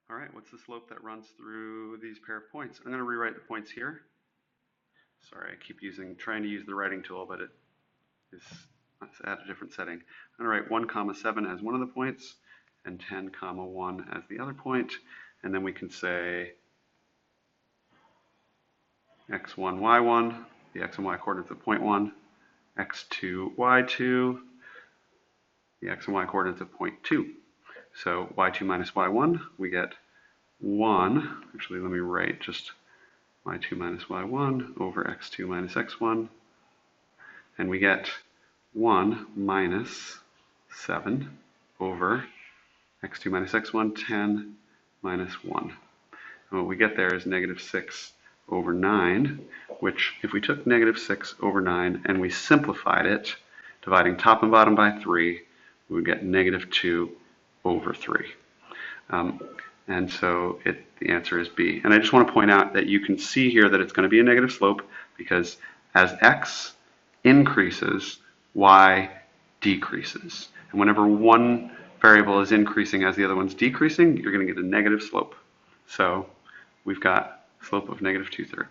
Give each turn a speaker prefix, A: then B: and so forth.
A: All right, what's the slope that runs through these pair of points? I'm going to rewrite the points here. Sorry, I keep trying to use the writing tool, but it's at a different setting. I'm going to write 1 comma 7 as one of the points and 10 comma 1 as the other point, and then we can say x1, y1, the x and y coordinates of point 1, x2, y2, the x and y coordinates of point 2. So y2 minus y1, we get 1. Actually, let me write just y2 minus y1 over x2 minus x1. And we get 1 minus 7 over x2 minus x1, 10 minus 1. And what we get there is negative 6 over 9, which if we took negative 6 over 9 and we simplified it, dividing top and bottom by 3, we would get negative 2 over 3. And so the answer is B. And I just want to point out that you can see here that it's going to be a negative slope because as x increases, y decreases. And whenever one variable is increasing as the other one's decreasing, you're going to get a negative slope. So we've got slope of negative 2/3.